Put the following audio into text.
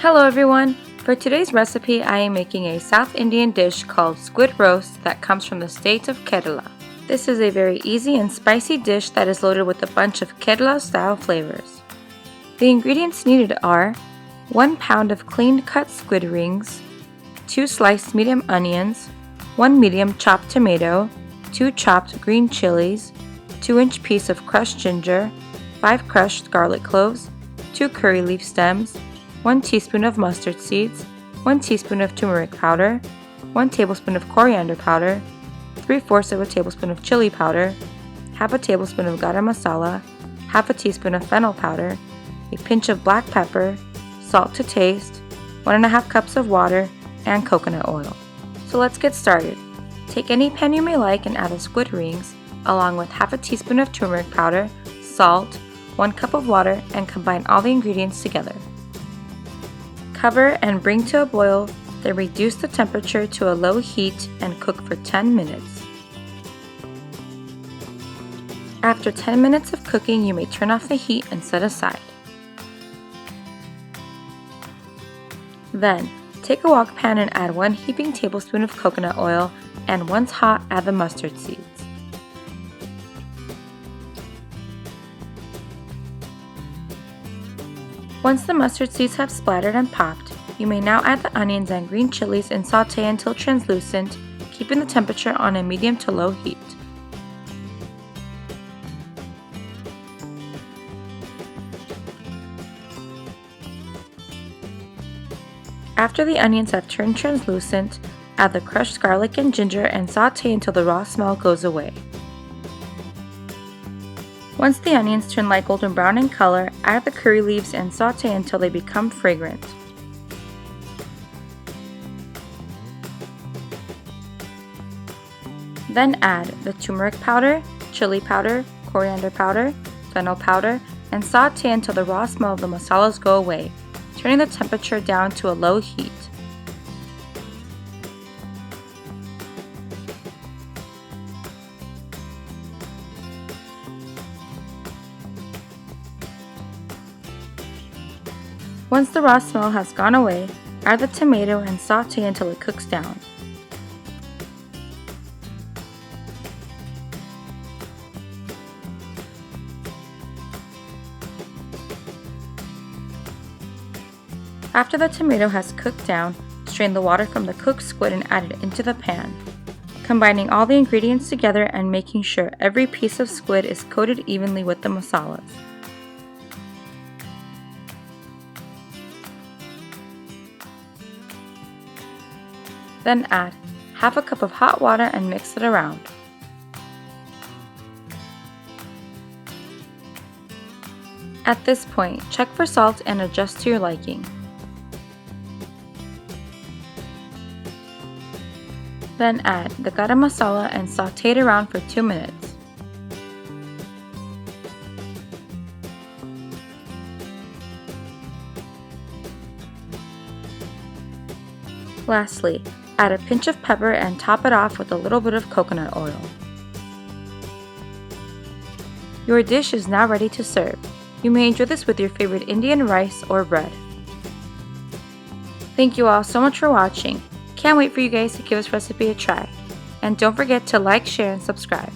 Hello everyone! For today's recipe, I am making a South Indian dish called Squid Roast that comes from the state of Kerala. This is a very easy and spicy dish that is loaded with a bunch of Kerala-style flavors. The ingredients needed are 1 pound of cleaned cut squid rings, 2 sliced medium onions, 1 medium chopped tomato, 2 chopped green chilies, 2-inch piece of crushed ginger, 5 crushed garlic cloves, 2 curry leaf stems, 1 teaspoon of mustard seeds, 1 teaspoon of turmeric powder, 1 tablespoon of coriander powder, 3/4 of a tablespoon of chili powder, half a tablespoon of garam masala, half a teaspoon of fennel powder, a pinch of black pepper, salt to taste, 1.5 cups of water, and coconut oil. So let's get started. Take any pan you may like and add the squid rings, along with half a teaspoon of turmeric powder, salt, 1 cup of water, and combine all the ingredients together. Cover and bring to a boil, then reduce the temperature to a low heat and cook for 10 minutes. After 10 minutes of cooking, you may turn off the heat and set aside. Then, take a wok pan and add 1 heaping tablespoon of coconut oil, and once hot, add the mustard seeds. Once the mustard seeds have splattered and popped, you may now add the onions and green chilies and saute until translucent, keeping the temperature on a medium to low heat. After the onions have turned translucent, add the crushed garlic and ginger and saute until the raw smell goes away. Once the onions turn light golden brown in color, add the curry leaves and saute until they become fragrant. Then add the turmeric powder, chili powder, coriander powder, fennel powder, and saute until the raw smell of the masalas go away, turning the temperature down to a low heat. Once the raw smell has gone away, add the tomato and saute until it cooks down. After the tomato has cooked down, strain the water from the cooked squid and add it into the pan, combining all the ingredients together and making sure every piece of squid is coated evenly with the masalas. Then add half a cup of hot water and mix it around. At this point, check for salt and adjust to your liking. Then add the garam masala and saute it around for 2 minutes. Lastly, add a pinch of pepper and top it off with a little bit of coconut oil. Your dish is now ready to serve. You may enjoy this with your favorite Indian rice or bread. Thank you all so much for watching. Can't wait for you guys to give this recipe a try. And don't forget to like, share, and subscribe.